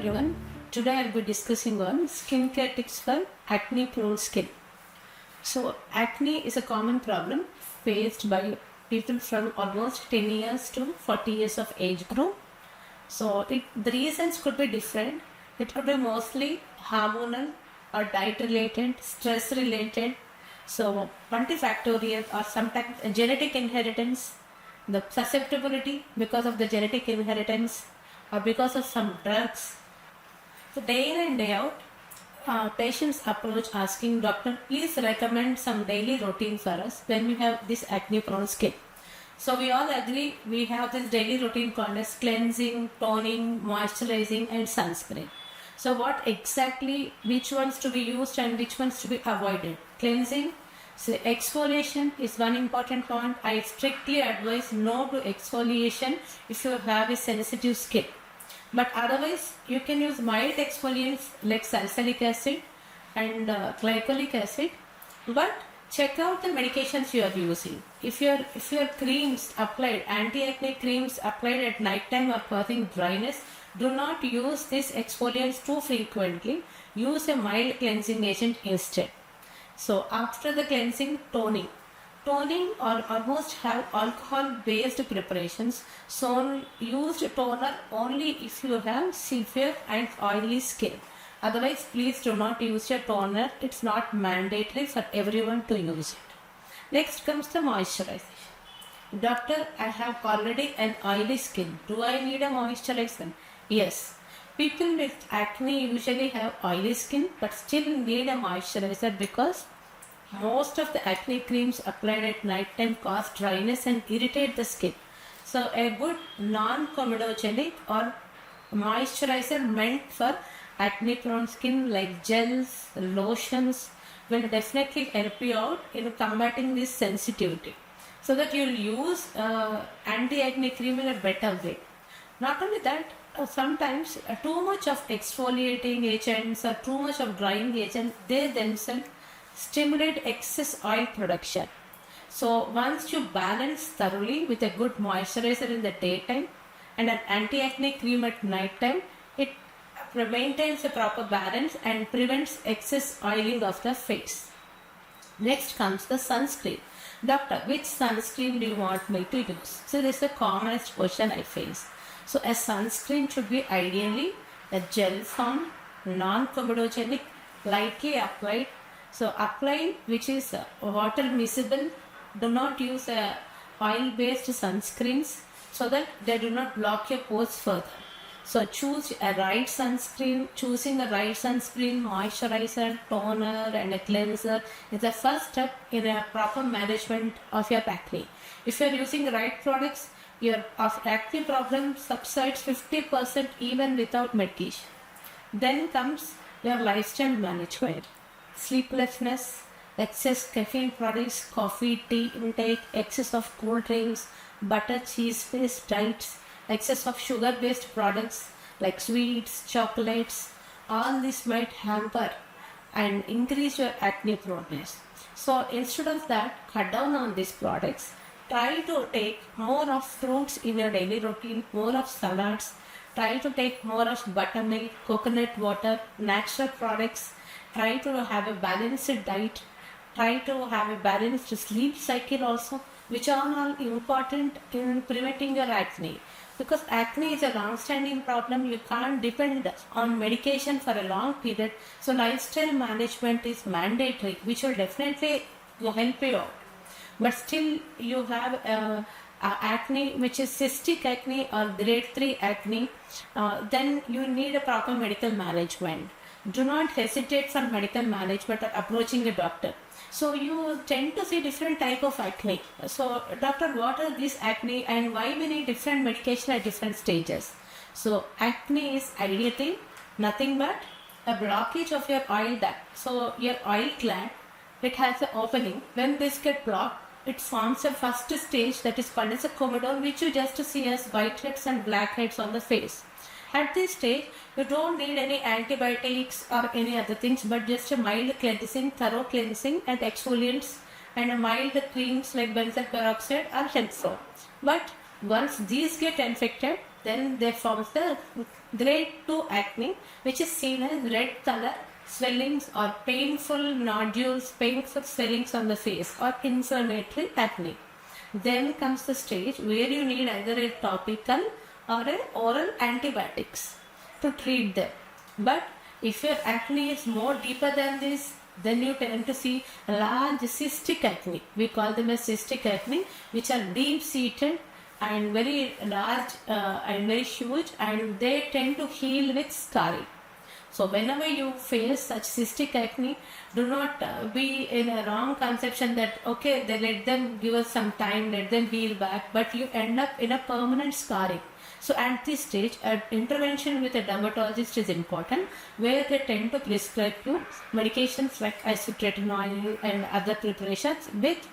everyone. Today I'll be discussing on skincare tips for acne prone skin. So acne is a common problem faced by people from almost 10 years to 40 years of age group. So the reasons could be different. It could be mostly hormonal or diet related, stress related. So multifactorial or sometimes genetic inheritance, the susceptibility because of the genetic inheritance or because of some drugs. So day in and day out, patients approach asking, doctor, please recommend some daily routine for us when we have this acne prone skin. So we all agree we have this daily routine called as cleansing, toning, moisturizing and sunscreen. So what exactly, which ones to be used and which ones to be avoided? Cleansing, so exfoliation is one important point. I strictly advise no to exfoliation if you have a sensitive skin. But otherwise, you can use mild exfoliants like salicylic acid and glycolic acid. But check out the medications you are using. If your creams applied, anti-acne creams applied at night time are causing dryness, do not use these exfoliants too frequently. Use a mild cleansing agent instead. So after the cleansing, toning. Toning or almost have alcohol-based preparations. So use toner only if you have severe and oily skin. Otherwise, please do not use your toner. It's not mandatory for everyone to use it. Next comes the moisturization. Doctor, I have already an oily skin. Do I need a moisturizer? Yes. People with acne usually have oily skin but still need a moisturizer because most of the acne creams applied at night time cause dryness and irritate the skin. So a good non-comedogenic or moisturizer meant for acne prone skin like gels, lotions will definitely help you out in combating this sensitivity. So that you'll use anti-acne cream in a better way. Not only that, sometimes too much of exfoliating agents or too much of drying agent, they themselves stimulate excess oil production. So once you balance thoroughly with a good moisturizer in the daytime and an anti-acne cream at night time, it maintains a proper balance and prevents excess oiling of the face. Next comes the sunscreen. Doctor, which sunscreen do you want me to use? So this is the commonest question I face. So a sunscreen should be ideally a gel form, non-comedogenic, lightly applied. So apply which is water miscible. Do not use oil-based sunscreens so that they do not block your pores further. So choose a right sunscreen. Choosing a right sunscreen, moisturizer, toner and a cleanser is the first step in a proper management of your acne. If you are using the right products, your acne problem subsides 50% even without medication. Then comes your lifestyle management. Sleeplessness, excess caffeine products, coffee, tea intake, excess of cool drinks, butter, cheese-based diets, excess of sugar-based products like sweets, chocolates, all this might hamper and increase your acne proneness. So instead of that, cut down on these products. Try to take more of fruits in your daily routine, more of salads. Try to take more of buttermilk, coconut water, natural products. Try to have a balanced diet. Try to have a balanced sleep cycle also, which are all important in preventing your acne. Because acne is a long-standing problem, you can't depend on medication for a long period. So lifestyle management is mandatory, which will definitely help you out. But still you have acne which is cystic acne or grade 3 acne, then you need a proper medical management. Do not hesitate for medical management or approaching a doctor. So you tend to see different type of acne. So doctor, what are these acne and why we need different medication at different stages? So acne is ideally nothing but a blockage of your oil duct. So your oil gland, it has an opening. When this gets blocked, it forms a first stage that is called as a comedone, which you just see as whiteheads and blackheads on the face. At this stage, you don't need any antibiotics or any other things, but just a mild cleansing, thorough cleansing and exfoliants and a mild creams like benzoyl peroxide are helpful. But once these get infected, then they form the Grade 2 acne, which is seen as red color, swellings or painful nodules, painful swellings on the face, or inflammatory acne. Then comes the stage where you need either a topical or an oral antibiotics to treat them. But if your acne is more deeper than this, then you tend to see large cystic acne. We call them as cystic acne, which are deep-seated and very large and very huge, and they tend to heal with scarring. So whenever you face such cystic acne, do not be in a wrong conception that, okay, they let them give us some time, let them heal back, but you end up in a permanent scarring. So at this stage, an intervention with a dermatologist is important, where they tend to prescribe you medications like isotretinoin and other preparations with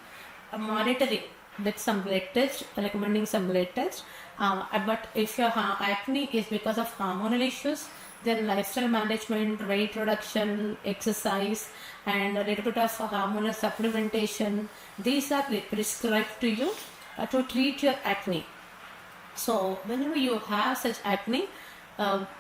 monitoring, with some blood test, recommending some blood test. But if your acne is because of hormonal issues, then lifestyle management, weight reduction, exercise, and a little bit of hormonal supplementation, these are prescribed to you to treat your acne. So whenever you have such acne,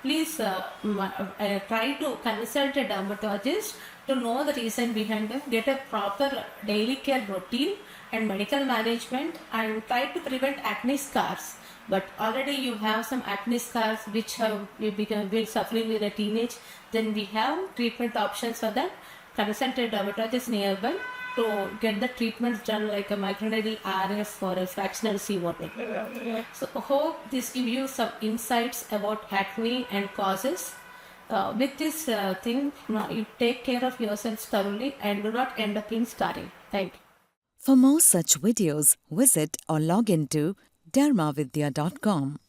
please try to consult a dermatologist to know the reason behind them, get a proper daily care routine and medical management, and try to prevent acne scars. But already you have some acne scars which have been suffering with a teenage, then we have treatment options for that. Consult a dermatologist nearby to get the treatments done, like a microneedle RF or a fractional C1. So hope this gives you some insights about acne and causes. With this thing, you take care of yourselves thoroughly and do not end up in scarring. Thank you. For more such videos, visit or log into DermaVidya.com.